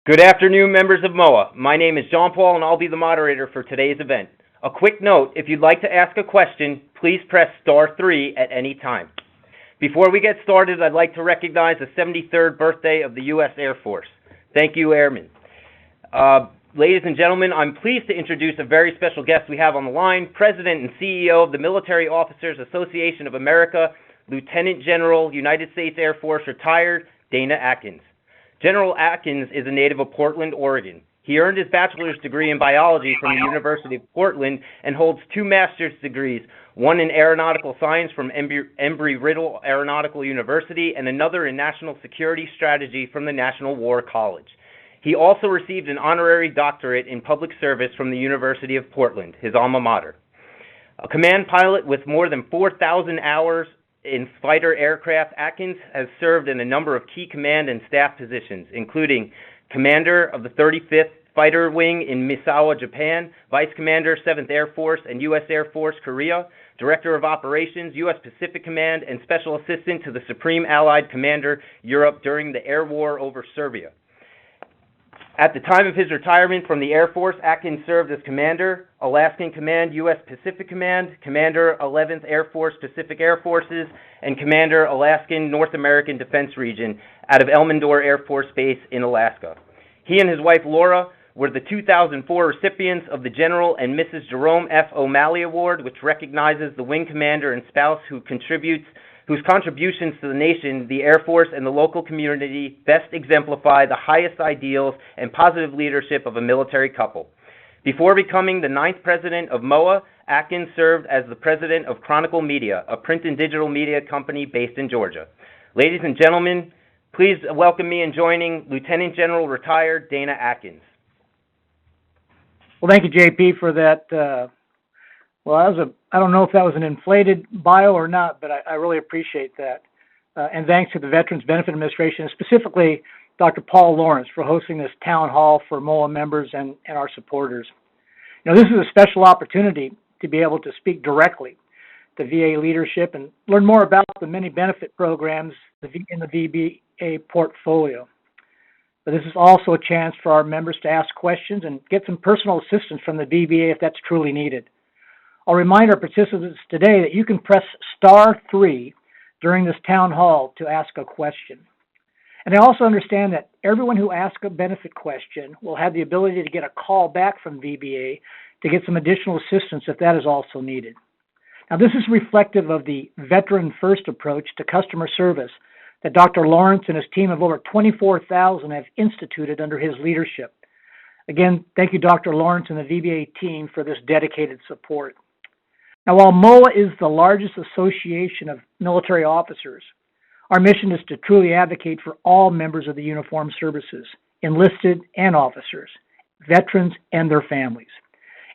Good afternoon, members of MOA. My name is Jean Paul, and I'll be the moderator for today's event. A quick note, if you'd like to ask a question, please press star 3 at any time. Before we get started, I'd like to recognize the 73rd birthday of the U.S. Air Force. Thank you, Airmen. Ladies and gentlemen, I'm pleased to introduce a very special guest we have on the line, President and CEO of the Military Officers Association of America, Lieutenant General, United States Air Force, retired, Dana Atkins. General Atkins is a native of Portland, Oregon. He earned his bachelor's degree in biology from the University of Portland and holds 2 master's degrees, one in aeronautical science from Embry-Riddle Aeronautical University and another in national security strategy from the National War College. He also received an honorary doctorate in public service from the University of Portland, his alma mater. A command pilot with more than 4,000 hours in fighter aircraft, Atkins has served in a number of key command and staff positions, including Commander of the 35th Fighter Wing in Misawa, Japan, Vice Commander, 7th Air Force and U.S. Air Force, Korea, Director of Operations, U.S. Pacific Command, and Special Assistant to the Supreme Allied Commander, Europe, during the air war over Serbia. At the time of his retirement from the Air Force, Atkins served as Commander, Alaskan Command, U.S. Pacific Command, Commander, 11th Air Force, Pacific Air Forces, and Commander, Alaskan North American Defense Region out of Elmendorf Air Force Base in Alaska. He and his wife, Laura, were the 2004 recipients of the General and Mrs. Jerome F. O'Malley Award, which recognizes the wing commander and spouse whose contributions to the nation, the Air Force, and the local community best exemplify the highest ideals and positive leadership of a military couple. Before becoming the 9th president of MOA, Atkins served as the president of Chronicle Media, a print and digital media company based in Georgia. Ladies and gentlemen, please welcome me in joining Lieutenant General retired Dana Atkins. Well, thank you, JP, for that. I don't know if that was an inflated bio or not, but I really appreciate that. And thanks to the Veterans Benefit Administration, specifically Dr. Paul Lawrence, for hosting this town hall for MOA members and our supporters. This is a special opportunity to be able to speak directly to VA leadership and learn more about the many benefit programs in the VBA portfolio. But this is also a chance for our members to ask questions and get some personal assistance from the VBA if that's truly needed. I'll remind our participants today that you can press star 3 during this town hall to ask a question. And I also understand that everyone who asks a benefit question will have the ability to get a call back from VBA to get some additional assistance if that is also needed. Now, this is reflective of the veteran-first approach to customer service that Dr. Lawrence and his team of over 24,000 have instituted under his leadership. Again, thank you, Dr. Lawrence and the VBA team, for this dedicated support. Now, while MOA is the largest association of military officers, our mission is to truly advocate for all members of the uniformed services, enlisted and officers, veterans and their families.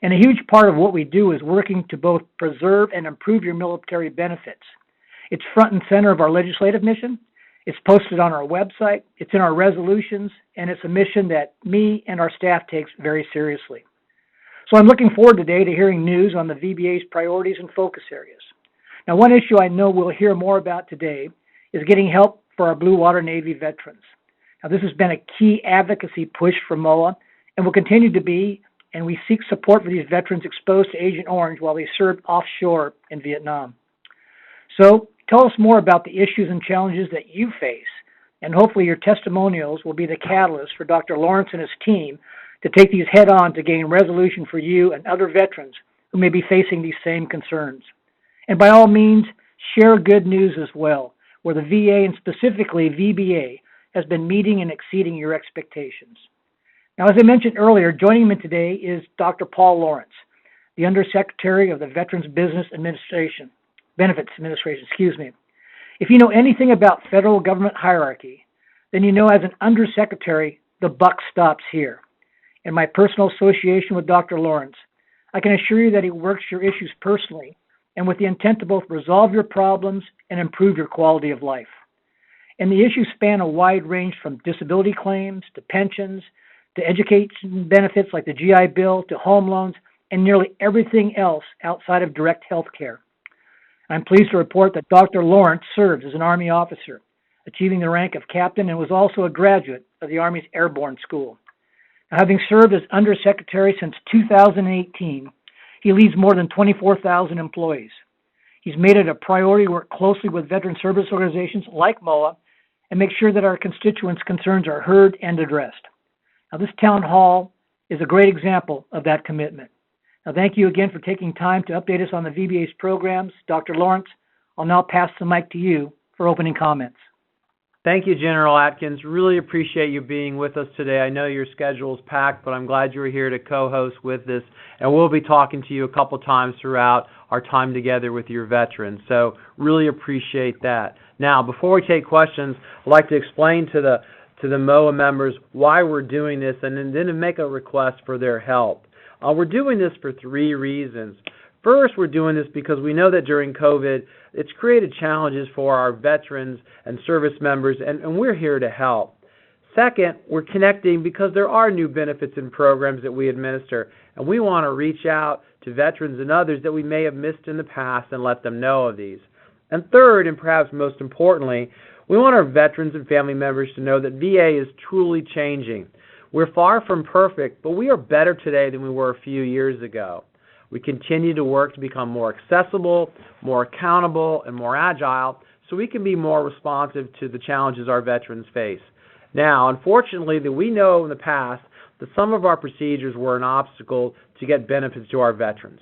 And a huge part of what we do is working to both preserve and improve your military benefits. It's front and center of our legislative mission. It's posted on our website. It's in our resolutions, and it's a mission that me and our staff takes very seriously. So I'm looking forward today to hearing news on the VBA's priorities and focus areas. Now, one issue I know we'll hear more about today is getting help for our Blue Water Navy veterans. Now, this has been a key advocacy push for MOA and will continue to be, and we seek support for these veterans exposed to Agent Orange while they served offshore in Vietnam. So tell us more about the issues and challenges that you face, and hopefully your testimonials will be the catalyst for Dr. Lawrence and his team to take these head on to gain resolution for you and other veterans who may be facing these same concerns. And by all means, share good news as well, where the VA and specifically VBA has been meeting and exceeding your expectations. Now, as I mentioned earlier, joining me today is Dr. Paul Lawrence, the Undersecretary of the Veterans Benefits Administration. If you know anything about federal government hierarchy, then you know as an Undersecretary, the buck stops here. In my personal association with Dr. Lawrence, I can assure you that he works your issues personally and with the intent to both resolve your problems and improve your quality of life. And the issues span a wide range from disability claims to pensions to education benefits like the GI Bill to home loans and nearly everything else outside of direct health care. I'm pleased to report that Dr. Lawrence serves as an Army officer, achieving the rank of captain, and was also a graduate of the Army's Airborne School. Now, having served as Undersecretary since 2018, he leads more than 24,000 employees. He's made it a priority to work closely with veteran service organizations like MOA and make sure that our constituents' concerns are heard and addressed. Now, this town hall is a great example of that commitment. Now, thank you again for taking time to update us on the VBA's programs. Dr. Lawrence, I'll now pass the mic to you for opening comments. Thank you, General Atkins. Really appreciate you being with us today. I know your schedule is packed, but I'm glad you're here to co-host with this, and we'll be talking to you a couple times throughout our time together with your veterans. So really appreciate that. Now, before we take questions, I'd like to explain to the MOA members why we're doing this and then to make a request for their help. We're doing this for 3 reasons. First, we're doing this because we know that during COVID, it's created challenges for our veterans and service members, and we're here to help. Second, we're connecting because there are new benefits and programs that we administer, and we want to reach out to veterans and others that we may have missed in the past and let them know of these. And third, and perhaps most importantly, we want our veterans and family members to know that VA is truly changing. We're far from perfect, but we are better today than we were a few years ago. We continue to work to become more accessible, more accountable, and more agile so we can be more responsive to the challenges our veterans face. Now, unfortunately, that we know in the past that some of our procedures were an obstacle to get benefits to our veterans.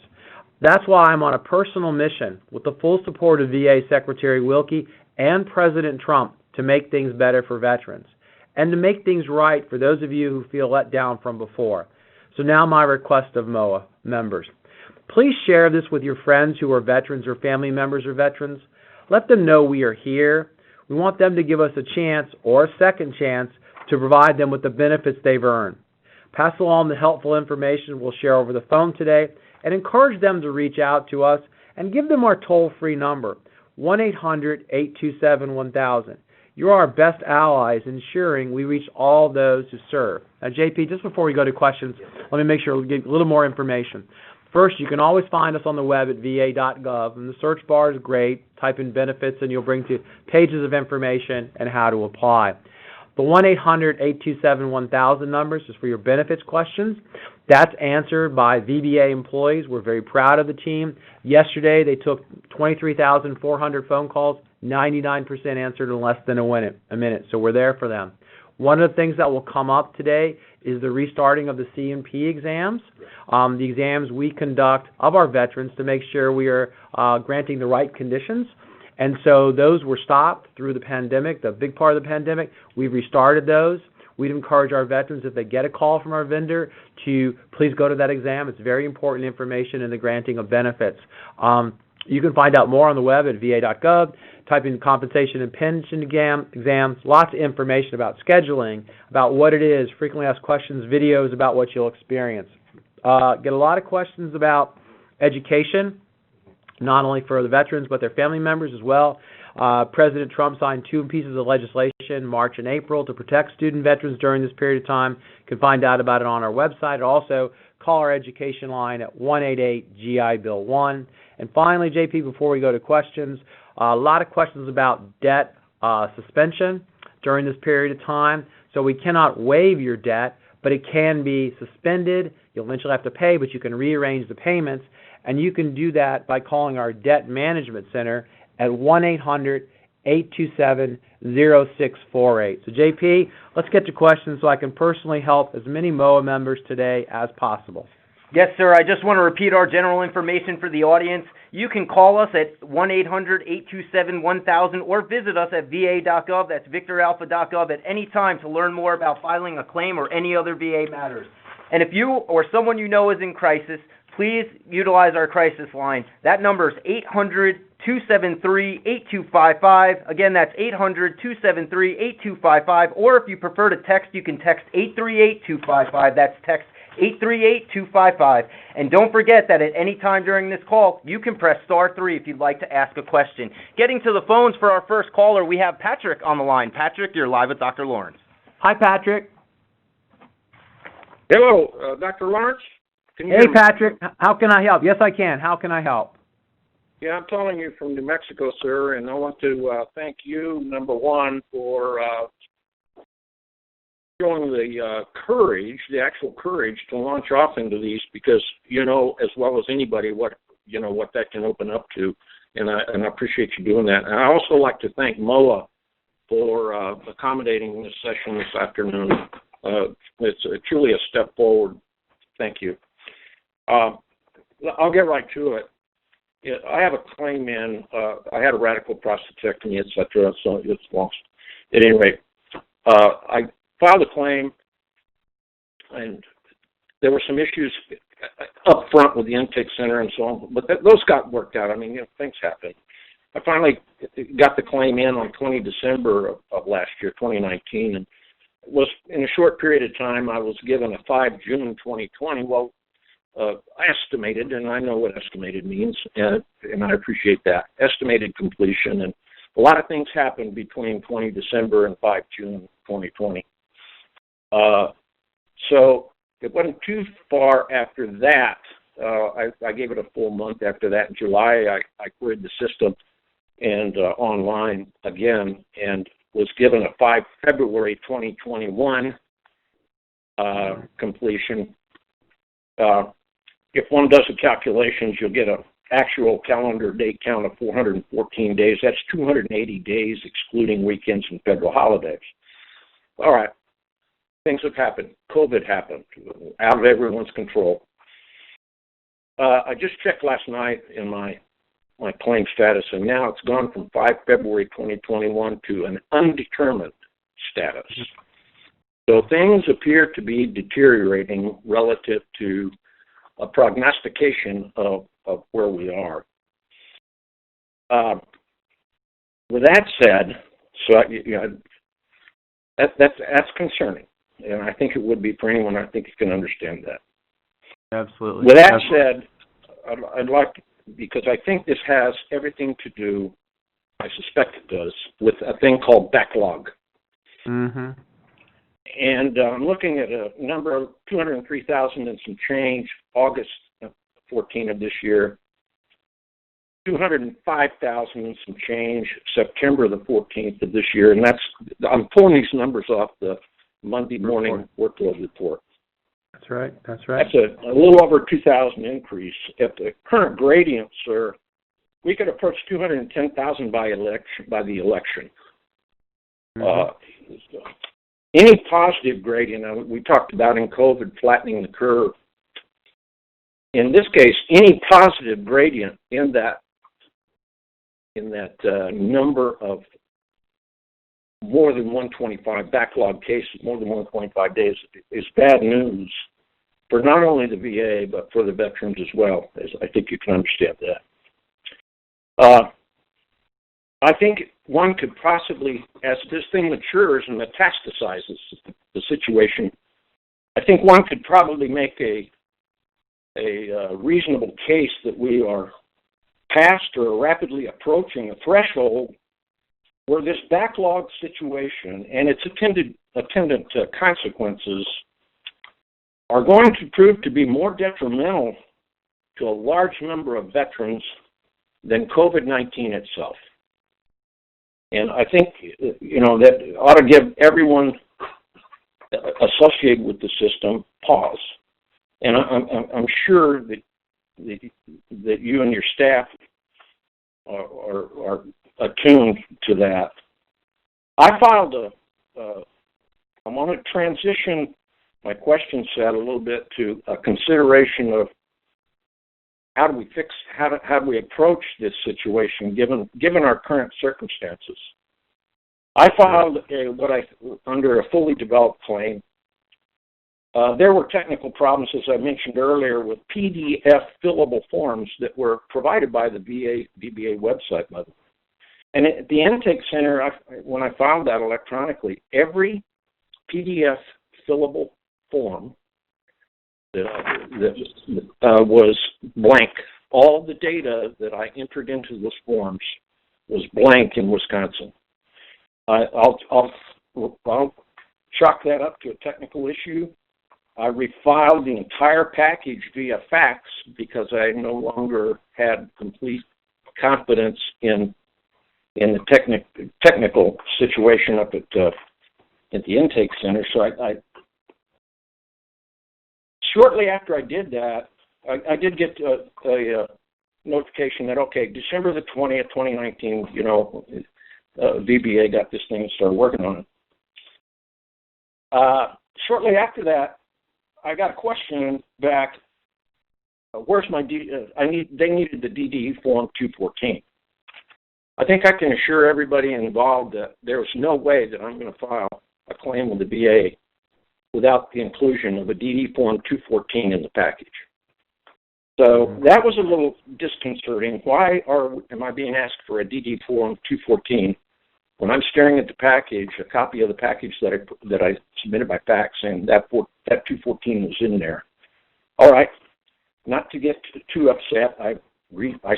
That's why I'm on a personal mission with the full support of VA Secretary Wilkie and President Trump to make things better for veterans and to make things right for those of you who feel let down from before. So now my request of MOA members. Please share this with your friends who are veterans or family members or veterans. Let them know we are here. We want them to give us a chance or a second chance to provide them with the benefits they've earned. Pass along the helpful information we'll share over the phone today and encourage them to reach out to us and give them our toll-free number, 1-800-827-1000. You're our best allies ensuring we reach all those who serve. Now, JP, just before we go to questions, let me make sure we get a little more information. First, you can always find us on the web at va.gov, and the search bar is great. Type in benefits, and you'll bring to pages of information and how to apply. The 1-800-827-1000 number is just for your benefits questions. That's answered by VBA employees. We're very proud of the team. Yesterday, they took 23,400 phone calls. 99% answered in less than a minute, so we're there for them. One of the things that will come up today is the restarting of the C&P exams, the exams we conduct of our veterans to make sure we are granting the right conditions. And so those were stopped through the pandemic, the big part of the pandemic. We've restarted those. We'd encourage our veterans, if they get a call from our vendor, to please go to that exam. It's very important information in the granting of benefits. You can find out more on the web at va.gov. Type in compensation and pension exams, lots of information about scheduling, about what it is, frequently asked questions, videos about what you'll experience. Get a lot of questions about education, not only for the veterans but their family members as well. President Trump signed 2 pieces of legislation, March and April, to protect student veterans during this period of time. You can find out about it on our website. Also, call our education line at 188-GI-BILL-1. And finally, JP, before we go to questions, a lot of questions about debt suspension during this period of time. So we cannot waive your debt, but it can be suspended. You'll eventually have to pay, but you can rearrange the payments. And you can do that by calling our Debt Management Center at 1-800-827-0648. So, JP, let's get to questions so I can personally help as many MOA members today as possible. Yes, sir. I just want to repeat our general information for the audience. You can call us at 1-800-827-1000 or visit us at va.gov, that's victoralpha.gov, at any time to learn more about filing a claim or any other VA matters. And if you or someone you know is in crisis, please utilize our crisis line. That number is 800-273-8255. Again, that's 800-273-8255. Or if you prefer to text, you can text 838-255. That's text 838-255. And don't forget that at any time during this call, you can press star 3 if you'd like to ask a question. Getting to the phones for our first caller, we have Patrick on the line. Patrick, you're live with Dr. Lawrence. Hi, Patrick. Hello, Dr. Lawrence. Can you Hey, Patrick. How can I help? Yes, I can. How can I help? Yeah, I'm calling you from New Mexico, sir, and I want to thank you, number one, for showing the courage, the actual courage to launch off into these, because you know as well as anybody what that can open up to, and I appreciate you doing that. And I also like to thank MOA for accommodating this session this afternoon. It's truly a step forward. Thank you. I'll get right to it. I have a claim in. I had a radical prostatectomy, etc. So it's lost. At any rate, I filed a claim, and there were some issues up front with the intake center and so on, but those got worked out. I mean, things happen. I finally got the claim in on 20 December of last year, 2019, and it was in a short period of time. I was given a 5 June 2020. Well, estimated, and I know what estimated means, and I appreciate that, estimated completion, and a lot of things happened between 20 December and 5 June 2020. So it wasn't too far after that. I gave it a full month after that. In July, I queried the system and online again, and was given a 5 February 2021 completion. If one does the calculations, you'll get an actual calendar date count of 414 days. That's 280 days, excluding weekends and federal holidays. All right. Things have happened. COVID happened, out of everyone's control. I just checked last night in my claim status, and now it's gone from 5 February 2021 to an undetermined status. So things appear to be deteriorating relative to a prognostication of where we are. With that said, that's concerning, and I think it would be for anyone. I think you can understand that. Absolutely. With that said, I'd like to, because I think this has everything to do, I suspect it does, with a thing called backlog. Mm-hmm. And I'm looking at a number of 203,000 and some change, August 14 of this year, 205,000 and some change, September the 14th of this year, and I'm pulling these numbers off the Monday morning workload report. That's right. That's a little over 2,000 increase. At the current gradient, sir, we could approach 210,000 by the election. Mm-hmm. Any positive gradient, we talked about in COVID flattening the curve. In this case, any positive gradient in that number of more than 125 backlog cases, more than 125 days, is bad news for not only the VA, but for the veterans as well, as I think you can understand that. I think one could possibly, as this thing matures and metastasizes the situation, I think one could probably make a reasonable case that we are past or rapidly approaching a threshold where this backlog situation and its attendant consequences are going to prove to be more detrimental to a large number of veterans than COVID-19 itself. And I think, that ought to give everyone associated with the system pause. And I'm sure that you and your staff are attuned to that. I filed I want to transition my question set a little bit to a consideration of how do we approach this situation given our current circumstances. I filed under a fully developed claim. There were technical problems, as I mentioned earlier, with PDF fillable forms that were provided by the VBA website, by the way. And at the intake center, when I filed that electronically, every PDF fillable form that was blank. All the data that I entered into those forms was blank in Wisconsin. I'll chalk that up to a technical issue. I refiled the entire package via fax because I no longer had complete confidence in the technical situation up at the intake center. So I shortly after I did that, I did get a notification that, okay, December the 20th, 2019, VBA got this thing and started working on it. Shortly after that, I got a question back. Where's my they needed the DD Form 214. I think I can assure everybody involved that there's no way that I'm going to file a claim with the VA without the inclusion of a DD Form 214 in the package. So that was a little disconcerting. Why am I being asked for a DD Form 214 when I'm staring at the package, a copy of the package that I submitted by fax, and that 214 was in there? All right, not to get too upset, I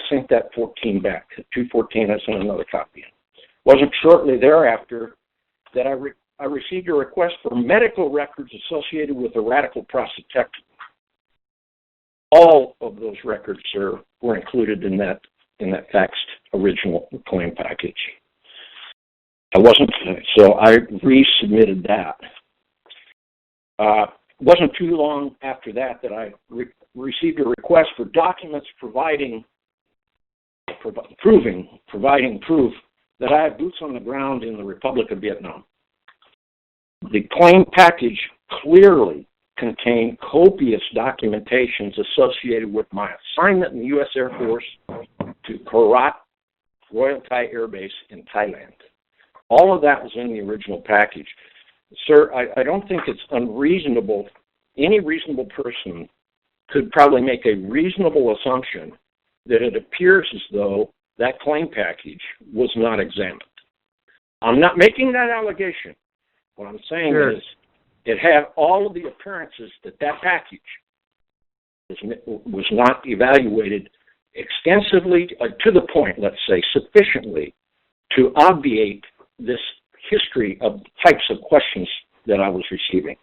sent that 14 back. 214, I sent another copy in. Wasn't shortly thereafter that I received a request for medical records associated with a radical prostatectomy. All of those records, sir, were included in that faxed original claim package. So I resubmitted that. Wasn't too long after that I received a request for documents providing proof that I have boots on the ground in the Republic of Vietnam. The claim package clearly contained copious documentations associated with my assignment in the U.S. Air Force to Korat Royal Thai Air Base in Thailand. All of that was in the original package. Sir, I don't think it's unreasonable. Any reasonable person could probably make a reasonable assumption that it appears as though that claim package was not examined. I'm not making that allegation. What I'm saying is it had all of the appearances that package was not evaluated extensively, to the point, let's say, sufficiently to obviate this history of types of questions that I was receiving.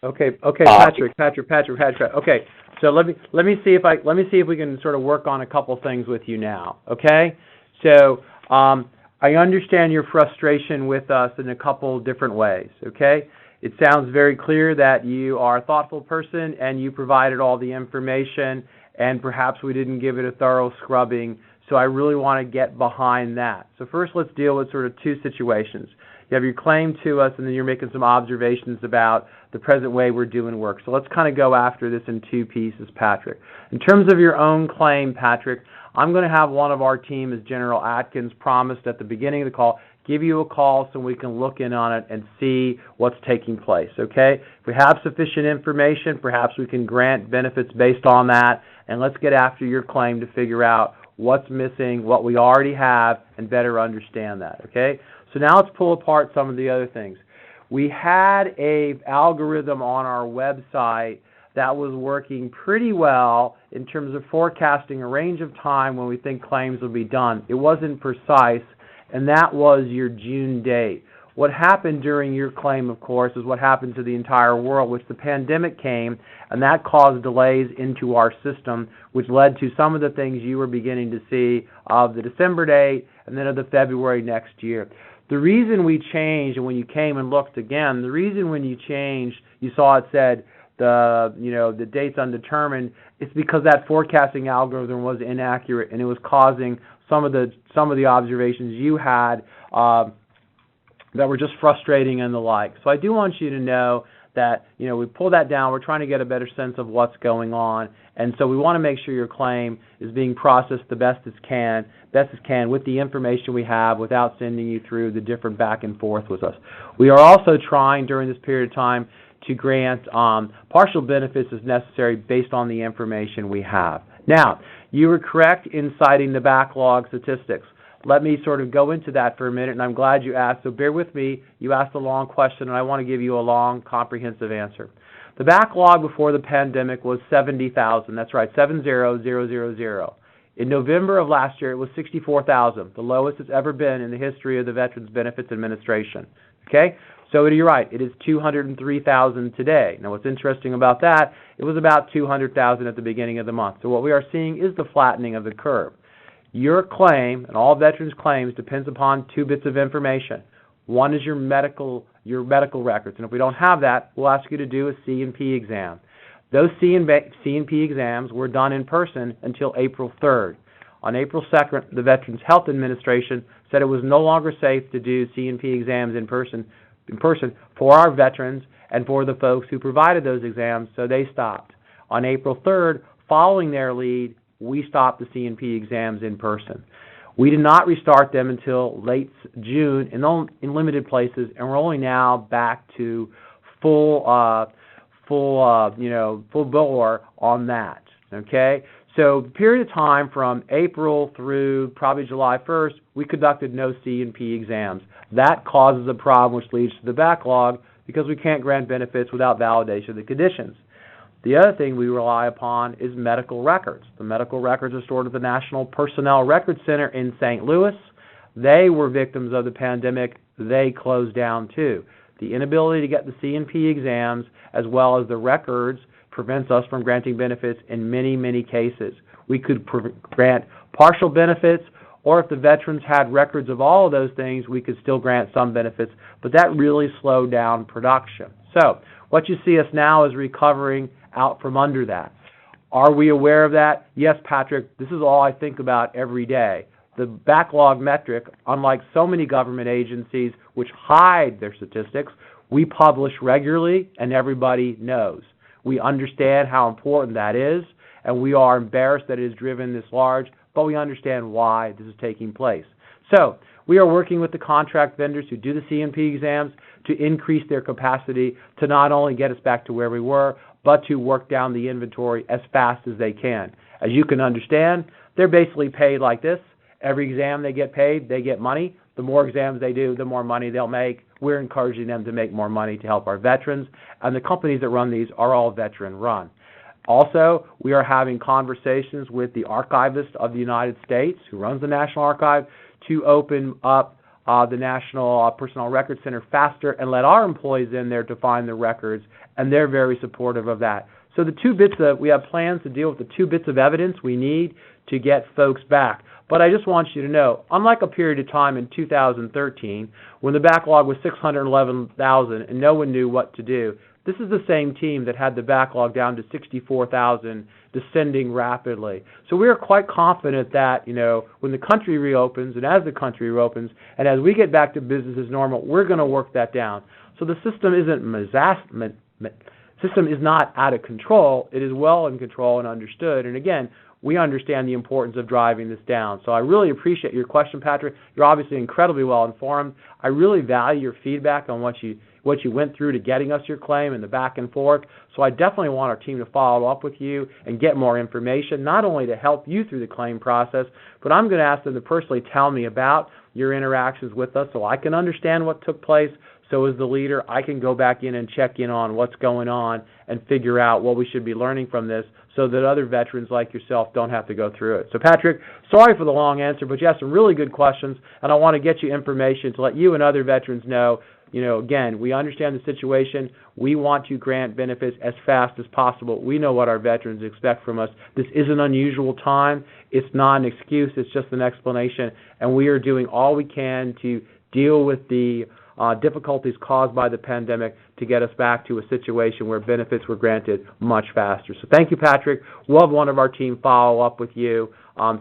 Okay, Patrick. Okay, so let me see if we can sort of work on a couple things with you now. Okay, so I understand your frustration with us in a couple different ways. Okay, it sounds very clear that you are a thoughtful person and you provided all the information, and perhaps we didn't give it a thorough scrubbing. So I really want to get behind that. So first, let's deal with sort of two situations. You have your claim to us, and then you're making some observations about the present way we're doing work. So let's kind of go after this in two pieces, Patrick. In terms of your own claim, Patrick, I'm going to have one of our team, as General Atkins promised at the beginning of the call, give you a call so we can look in on it and see what's taking place, okay? If we have sufficient information, perhaps we can grant benefits based on that, and let's get after your claim to figure out what's missing, what we already have, and better understand that, okay? So now let's pull apart some of the other things. We had an algorithm on our website that was working pretty well in terms of forecasting a range of time when we think claims will be done. It wasn't precise, and that was your June date. What happened during your claim, of course, is what happened to the entire world, which the pandemic came, and that caused delays into our system, which led to some of the things you were beginning to see of the December date and then of the February next year. The reason we changed, and when you came and looked again, the reason when you changed, you saw it said the date's undetermined, it's because that forecasting algorithm was inaccurate, and it was causing some of the observations you had that were just frustrating and the like. So I do want you to know that, we pull that down. We're trying to get a better sense of what's going on. And so we want to make sure your claim is being processed the best as can with the information we have without sending you through the different back and forth with us. We are also trying during this period of time to grant partial benefits as necessary based on the information we have. Now, you were correct in citing the backlog statistics. Let me sort of go into that for a minute, and I'm glad you asked. So bear with me. You asked a long question, and I want to give you a long, comprehensive answer. The backlog before the pandemic was 70,000. That's right, 70000. In November of last year, it was 64,000, the lowest it's ever been in the history of the Veterans Benefits Administration. Okay? So you're right, it is 203,000 today. Now what's interesting about that, it was about 200,000 at the beginning of the month. So what we are seeing is the flattening of the curve. Your claim, and all veterans' claims, depends upon two bits of information. One is your medical records, and if we don't have that, we'll ask you to do a C&P exam. Those C&P exams were done in person until April 3rd. On April 2nd, the Veterans Health Administration said it was no longer safe to do C&P exams in person for our veterans and for the folks who provided those exams, so they stopped. On April 3rd, following their lead, we stopped the C&P exams in person. We did not restart them until late June in limited places, and we're only now back to full bore on that. Okay, so the period of time from April through probably July 1st, we conducted no C&P exams. That causes a problem, which leads to the backlog because we can't grant benefits without validation of the conditions. The other thing we rely upon is medical records. The medical records are stored at the National Personnel Records Center in St. Louis. They were victims of the pandemic. They closed down too. The inability to get the C&P exams as well as the records prevents us from granting benefits in many, many cases. We could grant partial benefits, or if the veterans had records of all of those things, we could still grant some benefits, but that really slowed down production. So what you see us now is recovering out from under that. Are we aware of that? Yes, Patrick, this is all I think about every day. The backlog metric, unlike so many government agencies which hide their statistics, we publish regularly and everybody knows. We understand how important that is, and we are embarrassed that it is driven this large, but we understand why this is taking place. So we are working with the contract vendors who do the C&P exams to increase their capacity to not only get us back to where we were, but to work down the inventory as fast as they can. As you can understand, they're basically paid like this. Every exam they get paid, they get money. The more exams they do, the more money they'll make. We're encouraging them to make more money to help our veterans, and the companies that run these are all veteran-run. Also, we are having conversations with the Archivist of the United States, who runs the National Archive, to open up the National Personnel Records Center faster and let our employees in there to find the records, and they're very supportive of that. So we have plans to deal with the two bits of evidence we need to get folks back. But I just want you to know, unlike a period of time in 2013, when the backlog was 611,000 and no one knew what to do, this is the same team that had the backlog down to 64,000, descending rapidly. So we are quite confident that, when the country reopens, and as the country reopens, and as we get back to business as normal, we're going to work that down. So the system is not out of control. It is well in control and understood. And again, we understand the importance of driving this down. So I really appreciate your question, Patrick. You're obviously incredibly well informed. I really value your feedback on what you went through to getting us your claim and the back and forth. So I definitely want our team to follow up with you and get more information, not only to help you through the claim process, but I'm going to ask them to personally tell me about your interactions with us so I can understand what took place. So as the leader, I can go back in and check in on what's going on and figure out what we should be learning from this so that other veterans like yourself don't have to go through it. So Patrick, sorry for the long answer, but you have some really good questions, and I want to get you information to let you and other veterans know, again, we understand the situation. We want to grant benefits as fast as possible. We know what our veterans expect from us. This is an unusual time. It's not an excuse. It's just an explanation, and we are doing all we can to deal with the difficulties caused by the pandemic to get us back to a situation where benefits were granted much faster. So thank you, Patrick. We'll have one of our team follow up with you.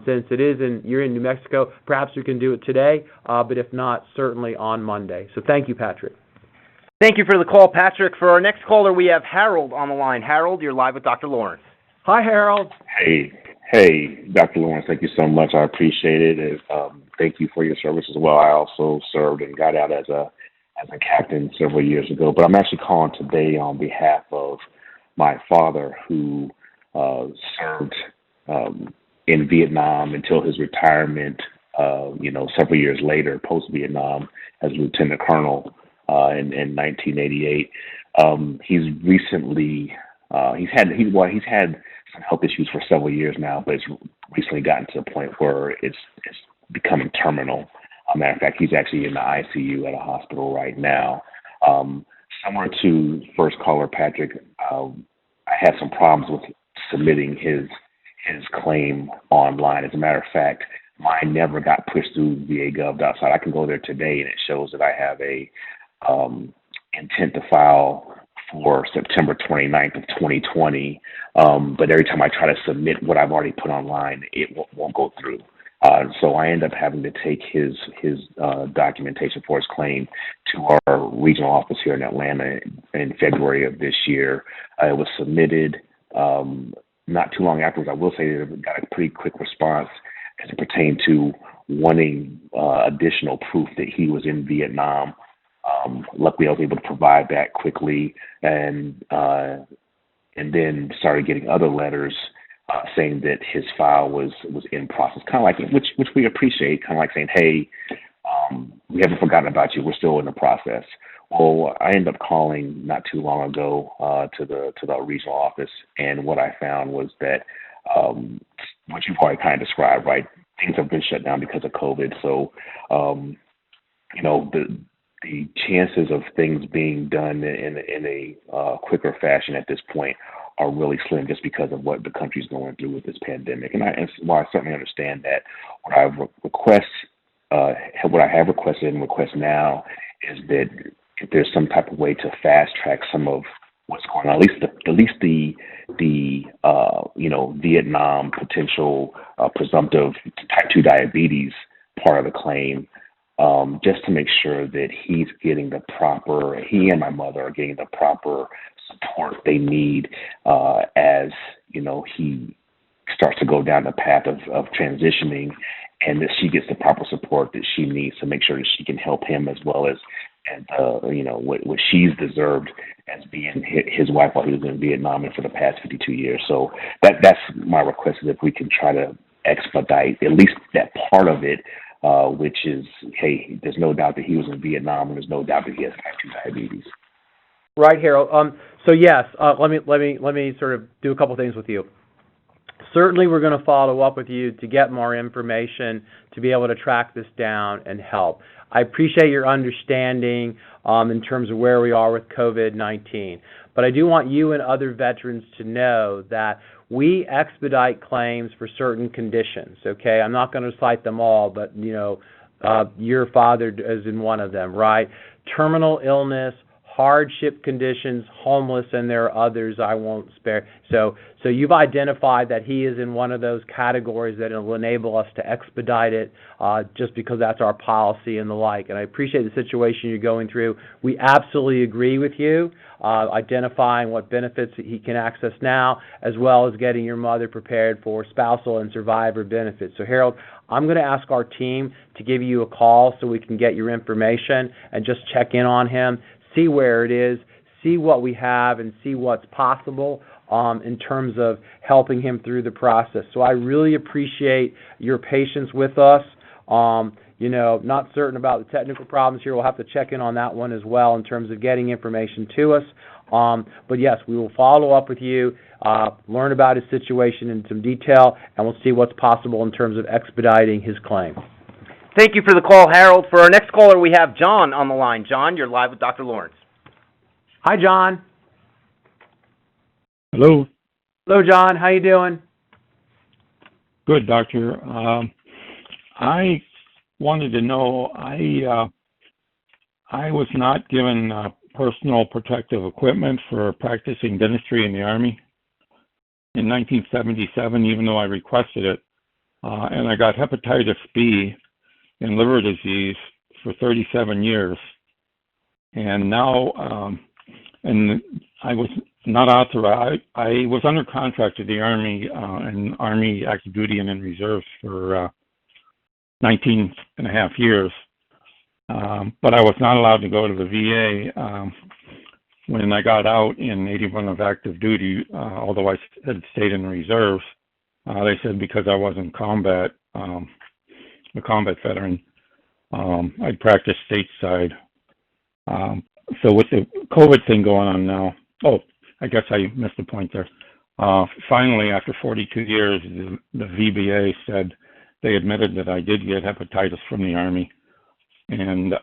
Since you're in New Mexico, perhaps we can do it today, but if not, certainly on Monday. So thank you, Patrick. Thank you for the call, Patrick. For our next caller, we have Harold on the line. Harold, you're live with Dr. Lawrence. Hi, Harold. Hey, Dr. Lawrence, thank you so much. I appreciate it. And, thank you for your service as well. I also served and got out as a captain several years ago, but I'm actually calling today on behalf of my father who served in Vietnam until his retirement, several years later, post-Vietnam, as lieutenant colonel in 1988. He's recently he's had some health issues for several years now, but it's recently gotten to the point where it's becoming terminal. As a matter of fact, he's actually in the ICU at a hospital right now. Similar to first caller Patrick, I had some problems with submitting his claim online. As a matter of fact, mine never got pushed through VA.gov.site. I can go there today, and it shows that I have a intent to file for September 29th of 2020. But every time I try to submit what I've already put online, it won't go through. So I end up having to take his documentation for his claim to our regional office here in Atlanta in February of this year. It was submitted not too long afterwards. I will say that it got a pretty quick response as it pertained to wanting additional proof that he was in Vietnam. Luckily, I was able to provide that quickly, and then started getting other letters saying that his file was in process, kind of like which we appreciate, kind of like saying, hey, we haven't forgotten about you. We're still in the process. Well, I ended up calling not too long ago to the regional office, and what I found was that what you've already kind of described, right? Things have been shut down because of COVID, so the chances of things being done in a quicker fashion at this point are really slim, just because of what the country's going through with this pandemic. And while I certainly understand that, what I have requested and request now is that if there's some type of way to fast track some of what's going on, at least the Vietnam potential presumptive type 2 diabetes part of the claim, just to make sure that he and my mother are getting the proper support they need as he starts to go down the path of transitioning, and that she gets the proper support that she needs to make sure that she can help him as well as what she's deserved as being his wife while he was in Vietnam and for the past 52 years. So that's my request, is if we can try to expedite at least that part of it, which is, hey, there's no doubt that he was in Vietnam, and there's no doubt that he has type 2 diabetes. Right, Harold. So yes, let me sort of do a couple things with you. Certainly, we're going to follow up with you to get more information to be able to track this down and help. I appreciate your understanding in terms of where we are with COVID-19, but I do want you and other veterans to know that we expedite claims for certain conditions. Okay, I'm not going to cite them all, but your father is in one of them, right? Terminal illness, hardship conditions, homeless, and there are others I won't spare. So you've identified that he is in one of those categories that will enable us to expedite it just because that's our policy and the like. And I appreciate the situation you're going through. We absolutely agree with you, identifying what benefits he can access now, as well as getting your mother prepared for spousal and survivor benefits. So Harold, I'm going to ask our team to give you a call so we can get your information and just check in on him, see where it is, see what we have, and see what's possible in terms of helping him through the process. So I really appreciate your patience with us. Not certain about the technical problems here. We'll have to check in on that one as well in terms of getting information to us. But yes, we will follow up with you, learn about his situation in some detail, and we'll see what's possible in terms of expediting his claim. Thank you for the call, Harold. For our next caller, we have John on the line. John, you're live with Dr. Lawrence. Hi, John. Hello. Hello, John. How you doing? Good, doctor. I wanted to know, I was not given personal protective equipment for practicing dentistry in the Army in 1977, even though I requested it. And I got hepatitis B and liver disease for 37 years. And now, and I was not authorized. I was under contract to the Army, and Army active duty and in reserves for 19 and a half years. But I was not allowed to go to the VA when I got out in 81 of active duty, although I had stayed in reserves. They said because I wasn't a combat veteran, I'd practiced stateside. So with the COVID thing going on now, I guess I missed the point there. Finally, after 42 years, the VBA said they admitted that I did get hepatitis from the Army, and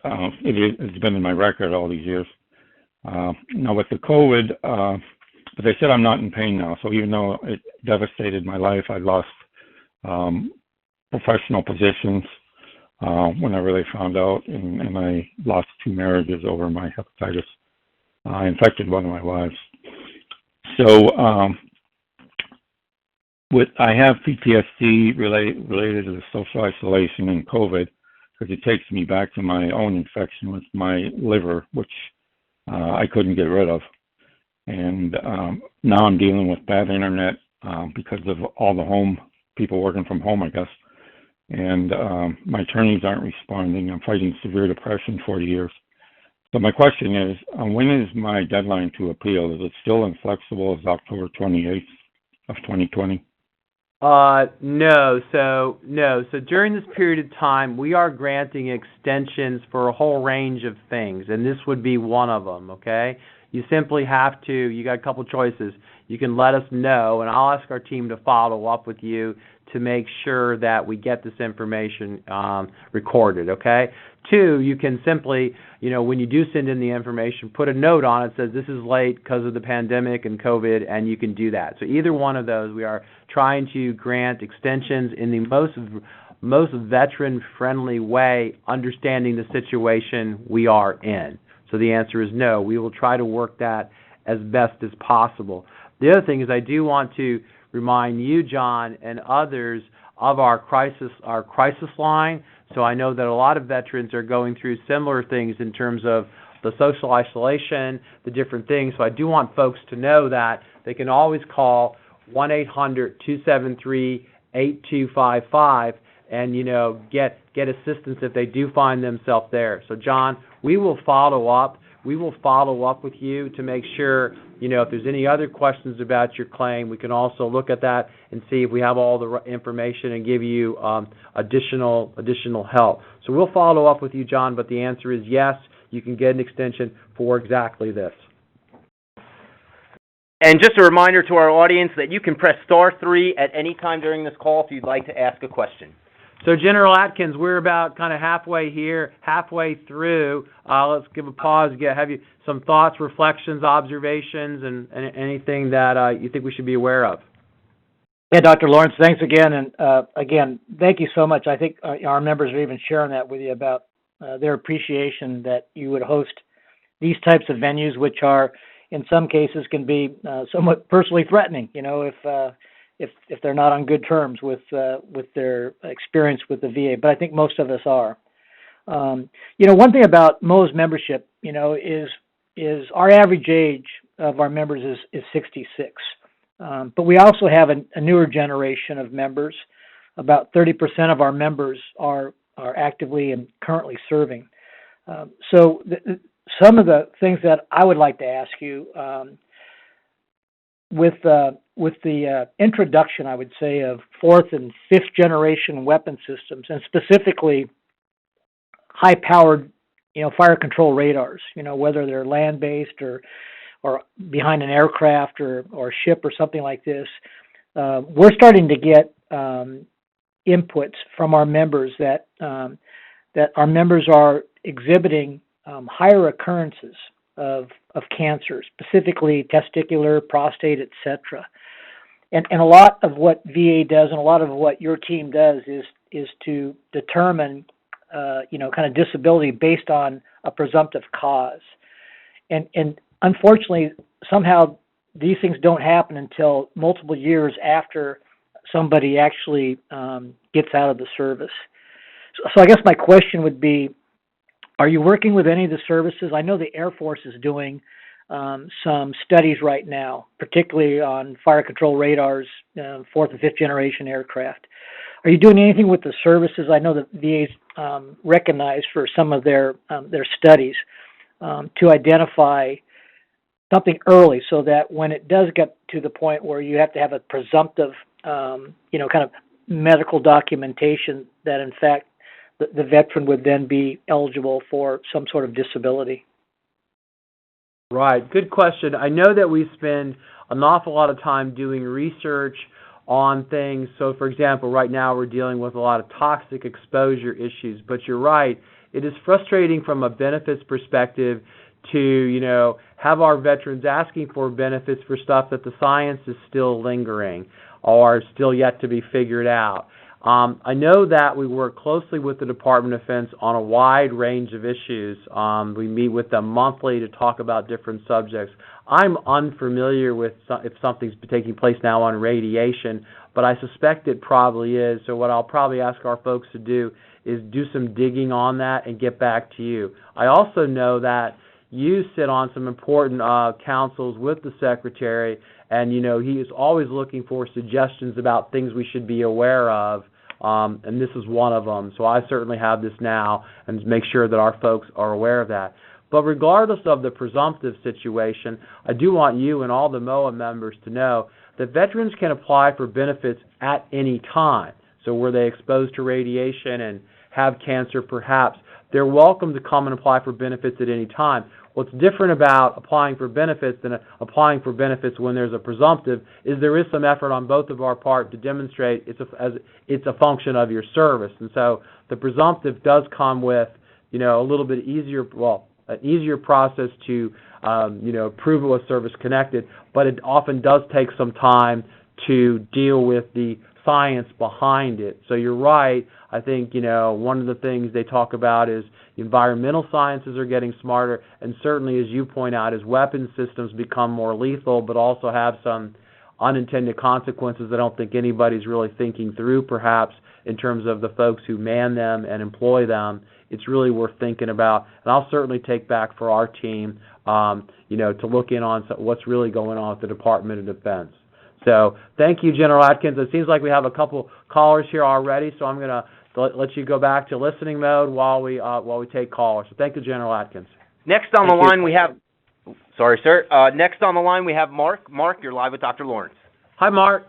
it's been in my record all these years. Now with the COVID, but they said I'm not in pain now, so even though it devastated my life, I lost professional positions whenever they found out, and I lost 2 marriages over my hepatitis. I infected one of my wives. So I have PTSD related to the social isolation and COVID, because it takes me back to my own infection with my liver, which I couldn't get rid of. And now I'm dealing with bad internet because of all the people working from home, I guess. And my attorneys aren't responding. I'm fighting severe depression 40 years. So my question is, when is my deadline to appeal? Is it still inflexible as October 28th of 2020? No. So during this period of time, we are granting extensions for a whole range of things, and this would be one of them, okay? You simply have to, you got a couple choices. You can let us know, and I'll ask our team to follow up with you to make sure that we get this information recorded, okay? 2, you can simply, when you do send in the information, put a note on it that says this is late because of the pandemic and COVID, and you can do that. So either one of those, we are trying to grant extensions in the most veteran-friendly way, understanding the situation we are in. So the answer is no. We will try to work that as best as possible. The other thing is I do want to remind you, John, and others of our crisis line. So I know that a lot of veterans are going through similar things in terms of the social isolation, the different things. So I do want folks to know that they can always call 1-800-273-8255 and get assistance if they do find themselves there. So John, we will follow up. We will follow up with you to make sure, if there's any other questions about your claim, we can also look at that and see if we have all the information and give you additional help. So we'll follow up with you, John, but the answer is yes, you can get an extension for exactly this. And just a reminder to our audience that you can press *3 at any time during this call if you'd like to ask a question. So, General Atkins, we're about kind of halfway through. Let's give a pause. Have you some thoughts, reflections, observations, and anything that you think we should be aware of? Yeah, Dr. Lawrence, thanks again. And again, thank you so much. I think our members are even sharing that with you about their appreciation that you would host these types of venues, which are, in some cases, can be somewhat personally threatening, if they're not on good terms with their experience with the VA. But I think most of us are. One thing about Mo's membership, is our average age of our members is 66. But we also have a newer generation of members. About 30% of our members are actively and currently serving. So some of the things that I would like to ask you, with the introduction, I would say, of 4th and 5th generation weapon systems, and specifically high-powered, fire control radars, whether they're land-based or behind an aircraft or ship or something like this, we're starting to get inputs from our members that our members are exhibiting higher occurrences of cancer, specifically testicular, prostate, etc. And a lot of what VA does and a lot of what your team does is to determine kind of disability based on a presumptive cause. And unfortunately, somehow these things don't happen until multiple years after somebody actually gets out of the service. So I guess my question would be, are you working with any of the services? I know the Air Force is doing some studies right now, particularly on fire control radars, 4th and 5th generation aircraft. Are you doing anything with the services? I know that VA's recognized for some of their studies to identify something early, so that when it does get to the point where you have to have a presumptive, kind of medical documentation that in fact the veteran would then be eligible for some sort of disability. Right. Good question. I know that we spend an awful lot of time doing research on things. So, for example, right now we're dealing with a lot of toxic exposure issues. But you're right. It is frustrating from a benefits perspective to, have our veterans asking for benefits for stuff that the science is still lingering or still yet to be figured out. I know that we work closely with the Department of Defense on a wide range of issues. We meet with them monthly to talk about different subjects. I'm unfamiliar with if something's taking place now on radiation, but I suspect it probably is. So what I'll probably ask our folks to do is do some digging on that and get back to you. I also know that you sit on some important councils with the Secretary, and he is always looking for suggestions about things we should be aware of, and this is one of them. So I certainly have this now and make sure that our folks are aware of that. But regardless of the presumptive situation, I do want you and all the MOA members to know that veterans can apply for benefits at any time. So were they exposed to radiation and have cancer perhaps, they're welcome to come and apply for benefits at any time. What's different about applying for benefits than applying for benefits when there's a presumptive is there is some effort on both of our part to demonstrate it's a function of your service. And so the presumptive does come with, a little bit easier, an easier process to, prove it was service connected, but it often does take some time to deal with the science behind it. So you're right. I think, one of the things they talk about is environmental sciences are getting smarter, and certainly, as you point out, as weapon systems become more lethal, but also have some unintended consequences I don't think anybody's really thinking through, perhaps, in terms of the folks who man them and employ them. It's really worth thinking about, and I'll certainly take back for our team, to look in on what's really going on with the Department of Defense. So thank you, General Atkins. It seems like we have a couple callers here already, so I'm going to let you go back to listening mode while we take callers. So thank you, General Atkins. Next on the line we have, sorry, sir. Next on the line we have Mark. Mark, you're live with Dr. Lawrence. Hi, Mark.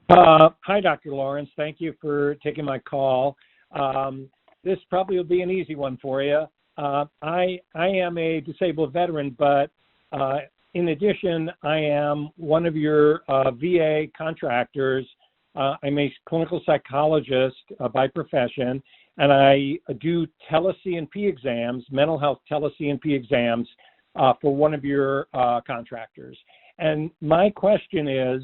Hi, Dr. Lawrence. Thank you for taking my call. This probably will be an easy one for you. I am a disabled veteran, but in addition, I am one of your VA contractors. I'm a clinical psychologist by profession, and I do tele-C&P exams, mental health tele-C&P exams for one of your contractors. And my question is,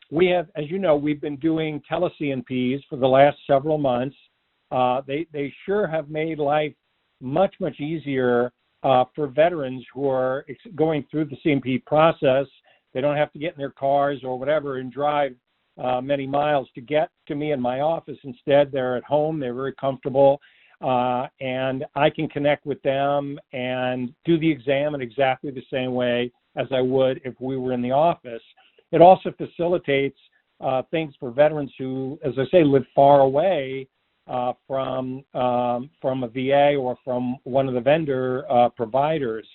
we have, as you know, we've been doing tele-C&Ps for the last several months. They sure have made life much, much easier for veterans who are going through the C&P process. They don't have to get in their cars or whatever and drive many miles to get to me in my office. Instead, they're at home, they're very comfortable, and I can connect with them and do the exam in exactly the same way as I would if we were in the office. It also facilitates things for veterans who, as I say, live far away from a VA or from one of the vendor providers.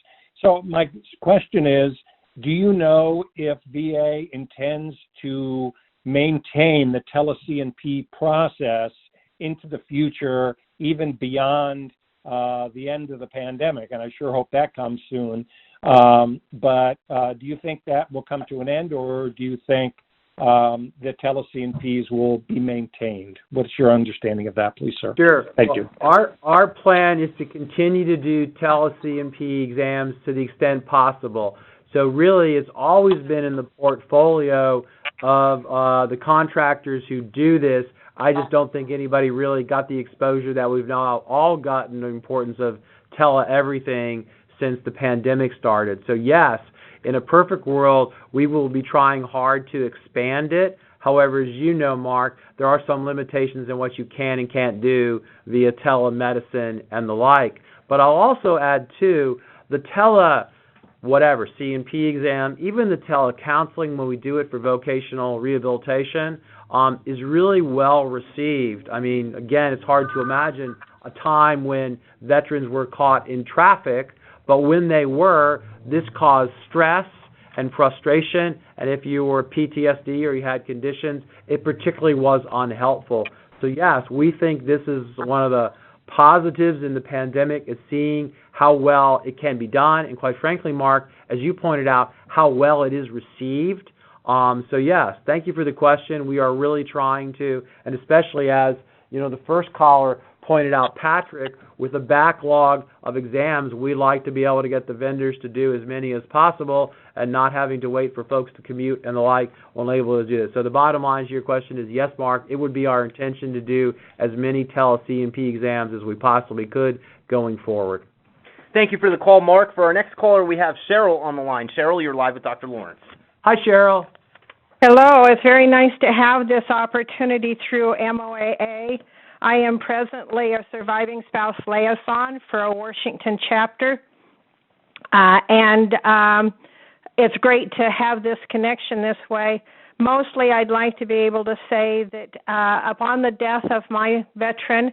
So my question is, do you know if VA intends to maintain the tele-C&P process into the future, even beyond the end of the pandemic? And I sure hope that comes soon. But do you think that will come to an end, or do you think the tele-C&Ps will be maintained? What's your understanding of that, please, sir? Sure. Thank you. Our plan is to continue to do tele-C&P exams to the extent possible. So really, it's always been in the portfolio of the contractors who do this. I just don't think anybody really got the exposure that we've now all gotten, the importance of tele-everything since the pandemic started. So yes, in a perfect world, we will be trying hard to expand it. However, as you know, Mark, there are some limitations in what you can and can't do via telemedicine and the like. But I'll also add, too, the C&P exam, even the telecounseling when we do it for vocational rehabilitation, is really well received. I mean, again, it's hard to imagine a time when veterans were caught in traffic, but when they were, this caused stress and frustration, and if you were PTSD or you had conditions, it particularly was unhelpful. So yes, we think this is one of the positives in the pandemic, is seeing how well it can be done, and quite frankly, Mark, as you pointed out, how well it is received. So yes, thank you for the question. We are really trying to, and especially as the first caller pointed out Patrick, with a backlog of exams, we like to be able to get the vendors to do as many as possible and not having to wait for folks to commute and the like when able to do this. So the bottom line to your question is yes, Mark, it would be our intention to do as many tele-C&P exams as we possibly could going forward. Thank you for the call, Mark. For our next caller, we have Cheryl on the line. Cheryl, you're live with Dr. Lawrence. Hi, Cheryl. Hello. It's very nice to have this opportunity through MOAA. I am presently a surviving spouse liaison for a Washington chapter, and it's great to have this connection this way. Mostly, I'd like to be able to say that upon the death of my veteran,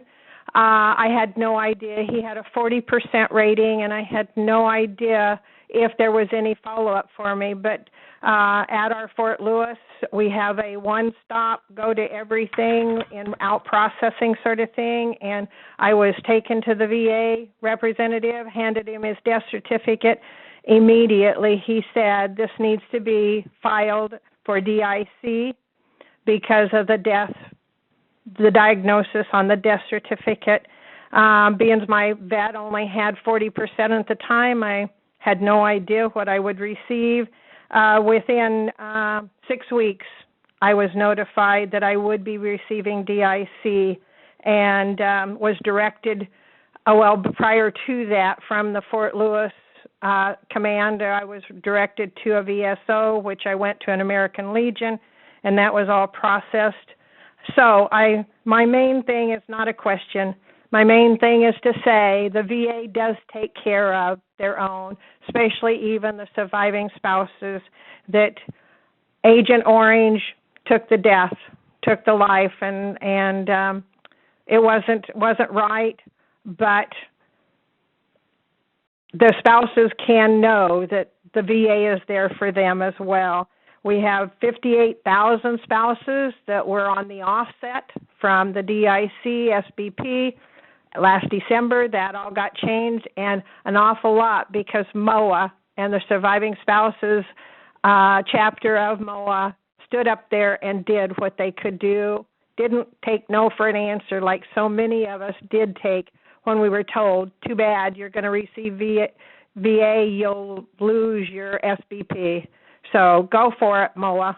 I had no idea. He had a 40% rating, and I had no idea if there was any follow-up for me. But at our Fort Lewis, we have a one-stop, go-to-everything and out-processing sort of thing. And I was taken to the VA representative, handed him his death certificate. Immediately, he said, this needs to be filed for DIC because of the death, the diagnosis on the death certificate. Being my vet only had 40% at the time, I had no idea what I would receive. Within 6 weeks, I was notified that I would be receiving DIC and was directed, prior to that, from the Fort Lewis command, I was directed to a VSO, which I went to an American Legion, and that was all processed. So my main thing is not a question. My main thing is to say the VA does take care of their own, especially even the surviving spouses, that Agent Orange took the death, took the life, and it wasn't right, but the spouses can know that the VA is there for them as well. We have 58,000 spouses that were on the offset from the DIC, SBP. Last December, that all got changed, and an awful lot because MOA and the Surviving Spouses chapter of MOA stood up there and did what they could do, didn't take no for an answer like so many of us did take when we were told, too bad, you're going to receive VA, you'll lose your SBP. So go for it, MOA.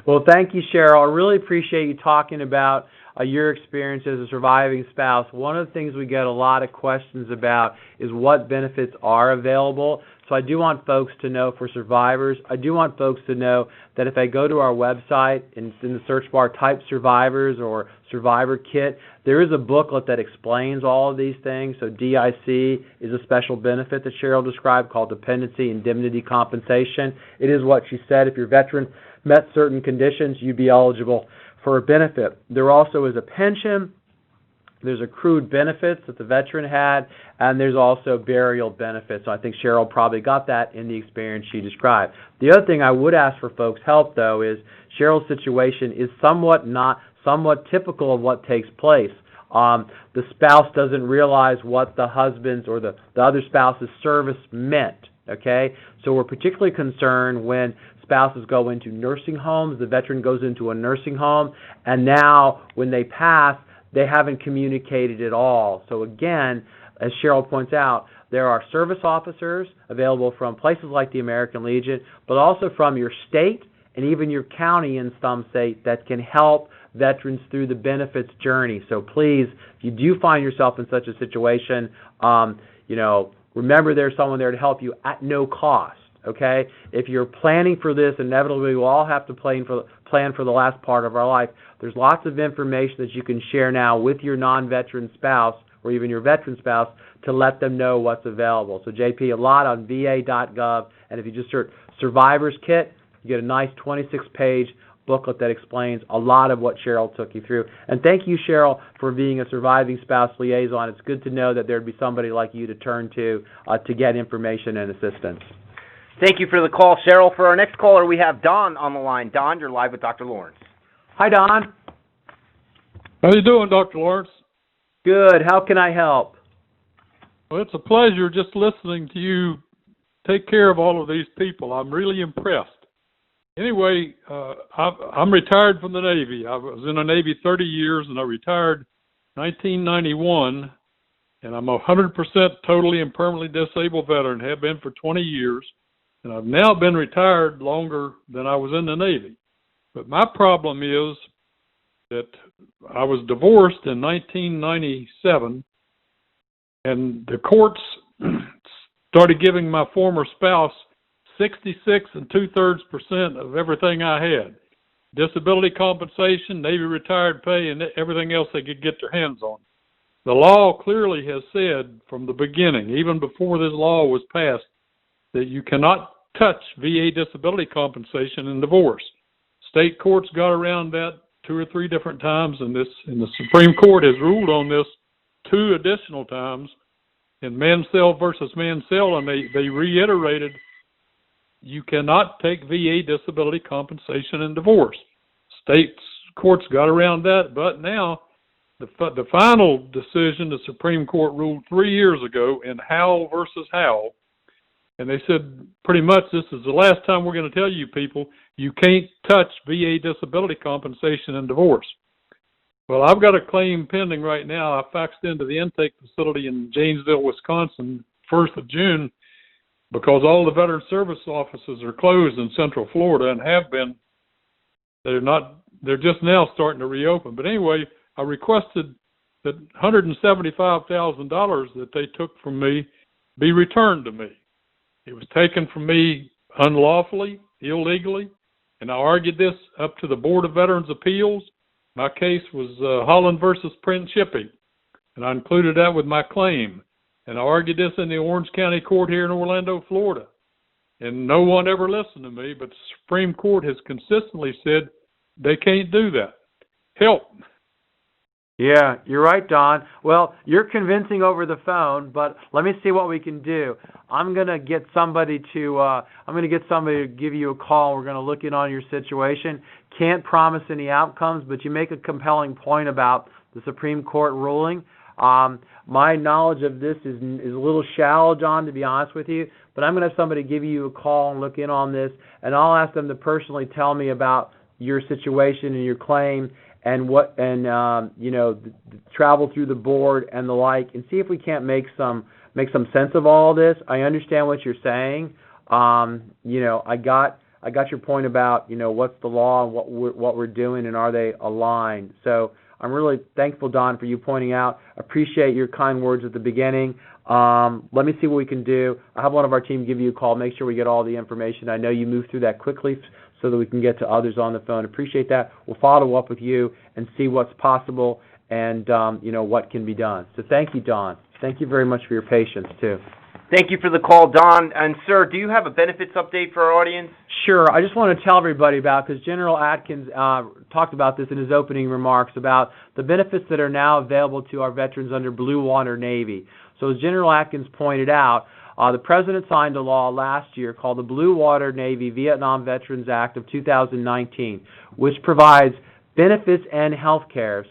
Well, thank you, Cheryl. I really appreciate you talking about your experience as a surviving spouse. One of the things we get a lot of questions about is what benefits are available. So I do want folks to know, for survivors, I do want folks to know that if they go to our website and in the search bar type survivors or survivor kit, there is a booklet that explains all of these things. So DIC is a special benefit that Cheryl described called dependency indemnity compensation. It is what she said. If your veteran met certain conditions, you'd be eligible for a benefit. There also is a pension. There's accrued benefits that the veteran had, and there's also burial benefits. So I think Cheryl probably got that in the experience she described. The other thing I would ask for folks' help, though, is Cheryl's situation is somewhat typical of what takes place. The spouse doesn't realize what the husband's or the other spouse's service meant, okay? So we're particularly concerned when spouses go into nursing homes, the veteran goes into a nursing home, and now when they pass, they haven't communicated at all. So again, as Cheryl points out, there are service officers available from places like the American Legion, but also from your state and even your county in some state that can help veterans through the benefits journey. So please, if you do find yourself in such a situation, remember there's someone there to help you at no cost. Okay? If you're planning for this, inevitably we'll all have to plan for the last part of our life. There's lots of information that you can share now with your non-veteran spouse or even your veteran spouse to let them know what's available. So JP, a lot on va.gov, and if you just search Survivors Kit, you get a nice 26-page booklet that explains a lot of what Cheryl took you through. And thank you, Cheryl, for being a surviving spouse liaison. It's good to know that there'd be somebody like you to turn to get information and assistance. Thank you for the call, Cheryl. For our next caller, we have Don on the line. Don, you're live with Dr. Lawrence. Hi, Don. How you doing, Dr. Lawrence? Good. How can I help? Well, it's a pleasure just listening to you take care of all of these people. I'm really impressed. Anyway, I'm retired from the Navy. I was in the Navy 30 years, and I retired 1991, and I'm a 100% totally and permanently disabled veteran, have been for 20 years, and I've now been retired longer than I was in the Navy. But my problem is that I was divorced in 1997, and the courts started giving my former spouse 66 2/3% of everything I had. Disability compensation, Navy retired pay, and everything else they could get their hands on. The law clearly has said from the beginning, even before this law was passed, that you cannot touch VA disability compensation in divorce. State courts got around that 2 or 3 different times, and the Supreme Court has ruled on this 2 additional times in Mansell versus Mansell, and they reiterated you cannot take VA disability compensation in divorce. State courts got around that, but now the final decision, the Supreme Court ruled 3 years ago in Howell versus Howell, and they said pretty much this is the last time we're going to tell you people you can't touch VA disability compensation in divorce. Well, I've got a claim pending right now. I faxed into the intake facility in Janesville, Wisconsin, 1st of June, because all the veteran service offices are closed in Central Florida and have been. They're just now starting to reopen. But anyway, I requested that $175,000 that they took from me be returned to me. It was taken from me unlawfully, illegally, and I argued this up to the Board of Veterans Appeals. My case was Holland versus Prince Shippey, and I included that with my claim. And I argued this in the Orange County Court here in Orlando, Florida. And no one ever listened to me, but the Supreme Court has consistently said they can't do that. Help. Yeah, you're right, Don. Well, you're convincing over the phone, but let me see what we can do. I'm gonna get somebody to give you a call. We're gonna look in on your situation. Can't promise any outcomes, but you make a compelling point about the Supreme Court ruling. My knowledge of this is a little shallow, John, to be honest with you, but I'm gonna have somebody give you a call and look in on this, and I'll ask them to personally tell me about your situation and your claim, and travel through the board and the like, and see if we can't make some sense of all this. I understand what you're saying. I got your point about what's the law and what we're doing and are they aligned. So I'm really thankful, Don, for you pointing out. Appreciate your kind words at the beginning. Let me see what we can do. I'll have one of our team give you a call. Make sure we get all the information. I know you moved through that quickly, so that we can get to others on the phone. Appreciate that. We'll follow up with you and see what's possible and, what can be done. So thank you, Don. Thank you very much for your patience, too. Thank you for the call, Don. And, sir, do you have a benefits update for our audience? Sure. I just want to tell everybody about, because General Atkins talked about this in his opening remarks, about the benefits that are now available to our veterans under Blue Water Navy. So as General Atkins pointed out, the President signed a law last year called the Blue Water Navy Vietnam Veterans Act of 2019, which provides benefits and health care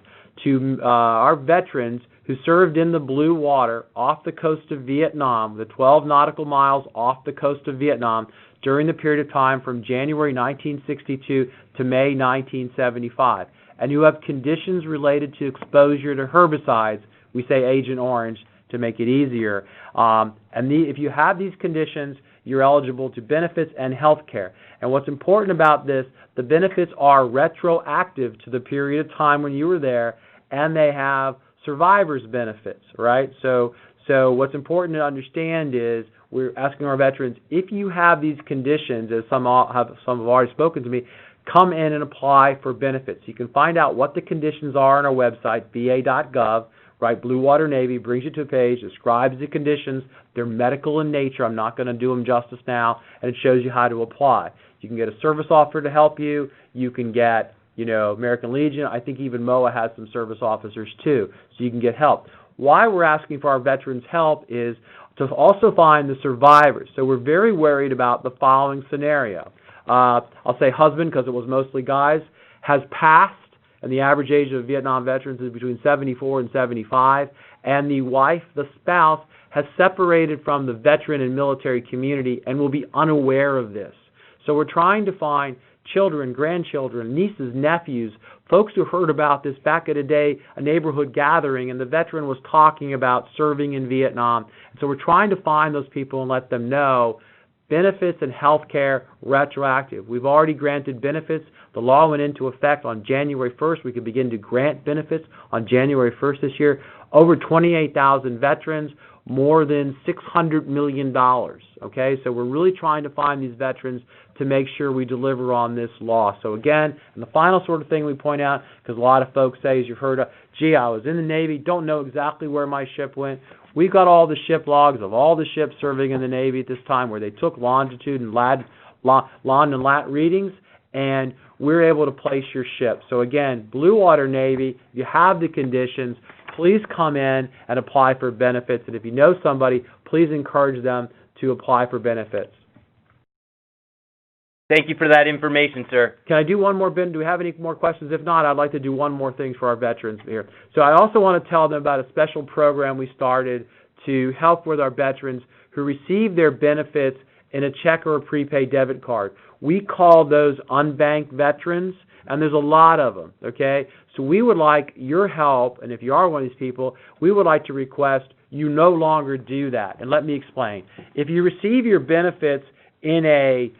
to our veterans who served in the blue water off the coast of Vietnam, the 12 nautical miles off the coast of Vietnam, during the period of time from January 1962 to May 1975, and who have conditions related to exposure to herbicides, we say Agent Orange, to make it easier. If you have these conditions, you're eligible to benefits and health care. And what's important about this, the benefits are retroactive to the period of time when you were there, and they have survivor's benefits, right? So what's important to understand is we're asking our veterans, if you have these conditions, as some have already spoken to me, come in and apply for benefits. You can find out what the conditions are on our website, va.gov. Right, Blue Water Navy brings you to a page, describes the conditions. They're medical in nature. I'm not going to do them justice now, and it shows you how to apply. You can get a service officer to help you. You can get, American Legion. I think even MOA has some service officers too, so you can get help. Why we're asking for our veterans' help is to also find the survivors. So we're very worried about the following scenario. I'll say husband, because it was mostly guys, has passed, and the average age of Vietnam veterans is between 74 and 75, and the wife, the spouse, has separated from the veteran and military community and will be unaware of this. So we're trying to find children, grandchildren, nieces, nephews, folks who heard about this back at a neighborhood gathering, and the veteran was talking about serving in Vietnam. And so we're trying to find those people and let them know benefits and health care retroactive. We've already granted benefits. The law went into effect on January 1st. We could begin to grant benefits on January 1st this year. Over 28,000 veterans, more than $600 million. Okay, so we're really trying to find these veterans to make sure we deliver on this law. So again, and the final sort of thing we point out, because a lot of folks say, as you've heard, gee, I was in the Navy, don't know exactly where my ship went. We've got all the ship logs of all the ships serving in the Navy at this time where they took longitude and lond and lat readings, and we're able to place your ship. So again, Blue Water Navy, if you have the conditions, please come in and apply for benefits. And if you know somebody, please encourage them to apply for benefits. Thank you for that information, sir. Can I do one more, Ben? Do we have any more questions? If not, I'd like to do one more thing for our veterans here. So I also want to tell them about a special program we started to help with our veterans who receive their benefits in a check or a prepaid debit card. We call those unbanked veterans, and there's a lot of them, okay? So we would like your help, and if you are one of these people, we would like to request you no longer do that. And let me explain. If you receive your benefits in a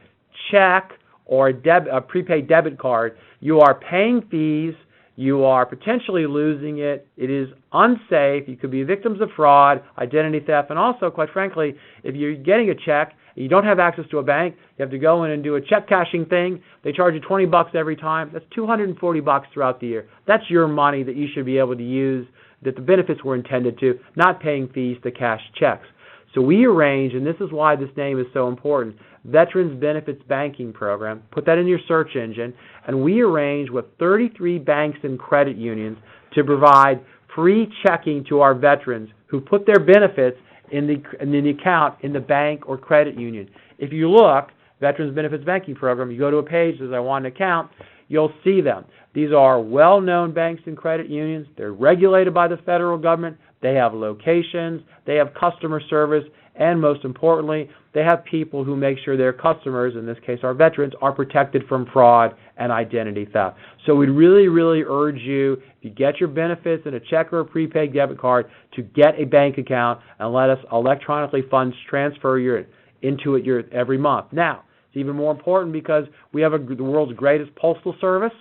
check or a prepaid debit card, you are paying fees, you are potentially losing it, it is unsafe, you could be victims of fraud, identity theft, and also, quite frankly, if you're getting a check, you don't have access to a bank, you have to go in and do a check cashing thing, they charge you $20 every time, that's $240 throughout the year. That's your money that you should be able to use, that the benefits were intended to, not paying fees to cash checks. So we arrange, and this is why this name is so important, Veterans Benefits Banking Program. Put that in your search engine, and we arrange with 33 banks and credit unions to provide free checking to our veterans who put their benefits in the account in the bank or credit union. If you look, Veterans Benefits Banking Program, you go to a page that says I want an account, you'll see them. These are well-known banks and credit unions. They're regulated by the federal government. They have locations. They have customer service. And most importantly, they have people who make sure their customers, in this case our veterans, are protected from fraud and identity theft. So we'd really, really urge you, if you get your benefits in a check or a prepaid debit card, to get a bank account and let us electronically transfer into it every month. Now, it's even more important because we have the world's greatest postal service,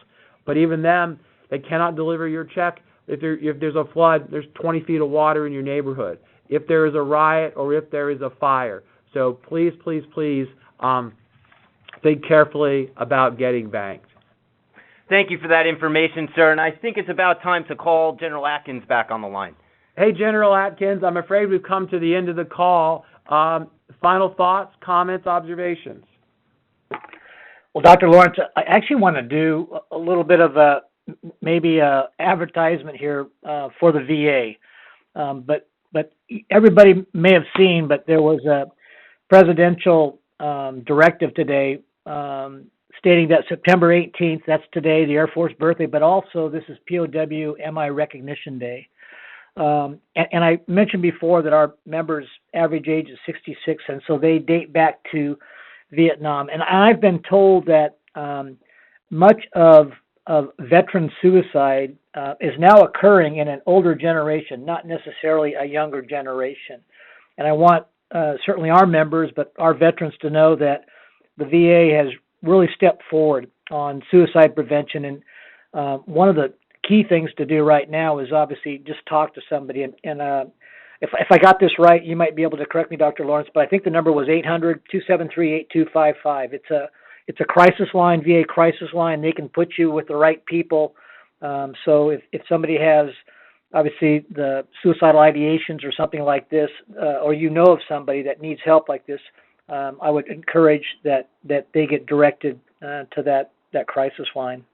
but even them, they cannot deliver your check. If there's a flood, there's 20 feet of water in your neighborhood. If there is a riot or if there is a fire. So please, please, please think carefully about getting banked. Thank you for that information, sir. And I think it's about time to call General Atkins back on the line. Hey, General Atkins, I'm afraid we've come to the end of the call. Final thoughts, comments, observations? Well, Dr. Lawrence, I actually want to do a little bit of maybe a advertisement here for the VA. But everybody may have seen, but there was a presidential directive today stating that September 18th, that's today, the Air Force birthday, but also this is POW MI Recognition Day. And I mentioned before that our members' average age is 66, and so they date back to Vietnam. And I've been told that much of veteran suicide is now occurring in an older generation, not necessarily a younger generation. And I want certainly our members, but our veterans to know that the VA has really stepped forward on suicide prevention. And one of the key things to do right now is obviously just talk to somebody. And if I got this right, you might be able to correct me, Dr. Lawrence, but I think the number was 800-273-8255. It's a crisis line, VA crisis line. They can put you with the right people. So if somebody has, obviously, the suicidal ideations or something like this, or you know of somebody that needs help like this, I would encourage that they get directed to that crisis line.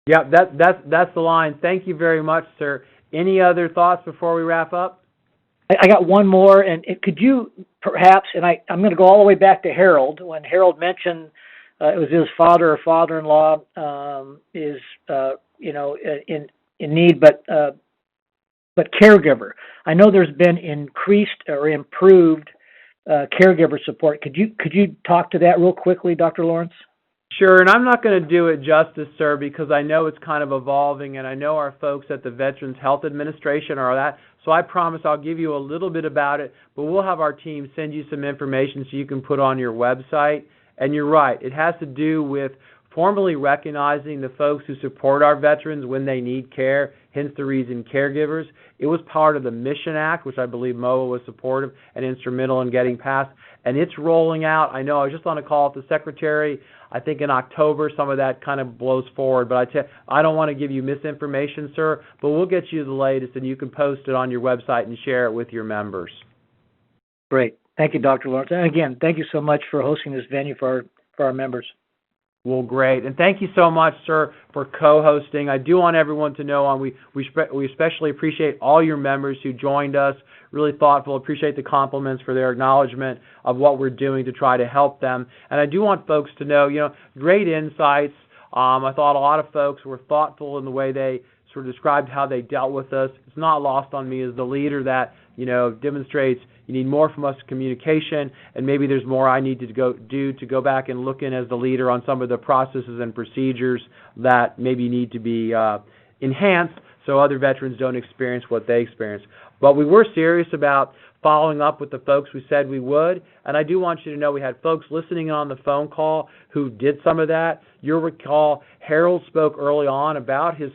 Yeah, that's the line. Thank you very much, sir. Any other thoughts before we wrap up? I got one more, and could you perhaps, and I'm going to go all the way back to Harold, when Harold mentioned it was his father or father-in-law is, in need, but caregiver. I know there's been increased or improved caregiver support. Could you talk to that real quickly, Dr. Lawrence? Sure, and I'm not going to do it justice, sir, because I know it's kind of evolving, and I know our folks at the Veterans Health Administration are that. So I promise I'll give you a little bit about it, but we'll have our team send you some information so you can put on your website. And you're right, it has to do with formally recognizing the folks who support our veterans when they need care, hence the reason caregivers. It was part of the Mission Act, which I believe MOA was supportive and instrumental in getting passed, and it's rolling out. I know I was just on a call with the Secretary. I think in October some of that kind of blows forward, but I don't want to give you misinformation, sir, but we'll get you the latest and you can post it on your website and share it with your members. Great. Thank you, Dr. Lawrence. And again, thank you so much for hosting this venue for our members. Well, great. And thank you so much, sir, for co-hosting. I do want everyone to know we especially appreciate all your members who joined us. Really thoughtful. Appreciate the compliments for their acknowledgement of what we're doing to try to help them. And I do want folks to know, great insights. I thought a lot of folks were thoughtful in the way they sort of described how they dealt with us. It's not lost on me as the leader that, demonstrates you need more from us communication, and maybe there's more I need to go back and look in as the leader on some of the processes and procedures that maybe need to be enhanced so other veterans don't experience what they experienced. But we were serious about following up with the folks we said we would, and I do want you to know we had folks listening on the phone call who did some of that. You'll recall Harold spoke early on about his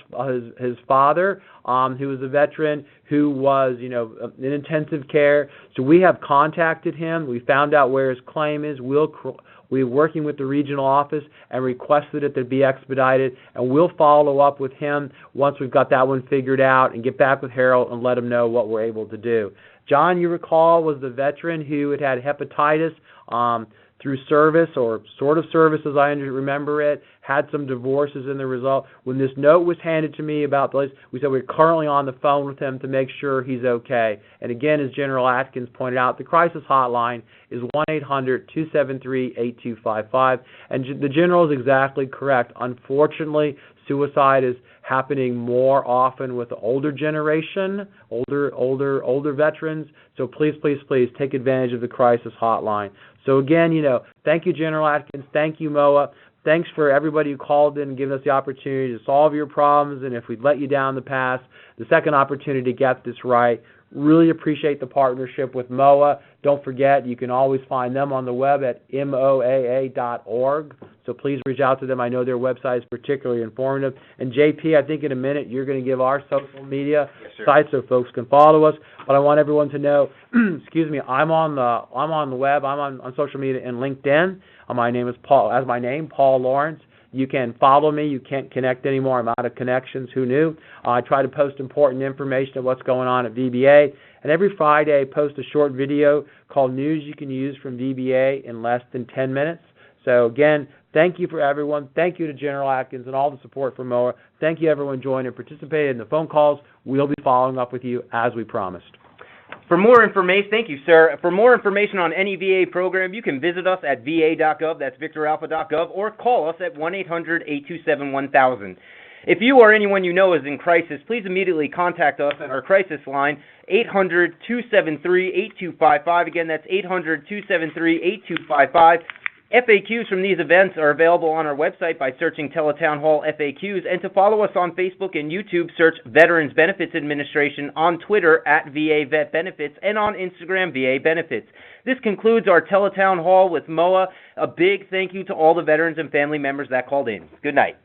father, who was a veteran who was, in intensive care. So we have contacted him. We found out where his claim is. We're working with the regional office and requested it to be expedited, and we'll follow up with him once we've got that one figured out and get back with Harold and let him know what we're able to do. John, you recall, was the veteran who had hepatitis through service, or sort of service as I remember it, had some divorces in the result. When this note was handed to me about this, we said we're currently on the phone with him to make sure he's okay. And again, as General Atkins pointed out, the crisis hotline is 1-800-273-8255. And the General is exactly correct. Unfortunately, suicide is happening more often with the older generation, older veterans. So please take advantage of the crisis hotline. So again, thank you, General Atkins. Thank you, MOA. Thanks for everybody who called in and given us the opportunity to solve your problems. And if we've let you down in the past, the second opportunity to get this right. Really appreciate the partnership with MOA. Don't forget, you can always find them on the web at moaa.org. So please reach out to them. I know their website is particularly informative. And JP, I think in a minute you're going to give our social media sites so folks can follow us. But I want everyone to know, excuse me, I'm on the web. I'm on social media and LinkedIn. My name is Paul. As my name, Paul Lawrence. You can follow me. You can't connect anymore. I'm out of connections. Who knew? I try to post important information of what's going on at VBA. And every Friday, I post a short video called News You Can Use from VBA in less than 10 minutes. So again, thank you for everyone. Thank you to General Atkins and all the support from MOA. Thank you everyone joined and participated in the phone calls. We'll be following up with you as we promised. For more information, thank you, sir. For more information on any VA program, you can visit us at va.gov, that's victoralpha.gov, or call us at 1-800-827-1000. If you or anyone you know is in crisis, please immediately contact us at our crisis line, 800-273-8255. Again, that's 800-273-8255. FAQs from these events are available on our website by searching Teletown Hall FAQs, and to follow us on Facebook and YouTube, search Veterans Benefits Administration, on Twitter at VA Vet Benefits, and on Instagram, VA Benefits. This concludes our Teletown Hall with MOA. A big thank you to all the veterans and family members that called in. Good night.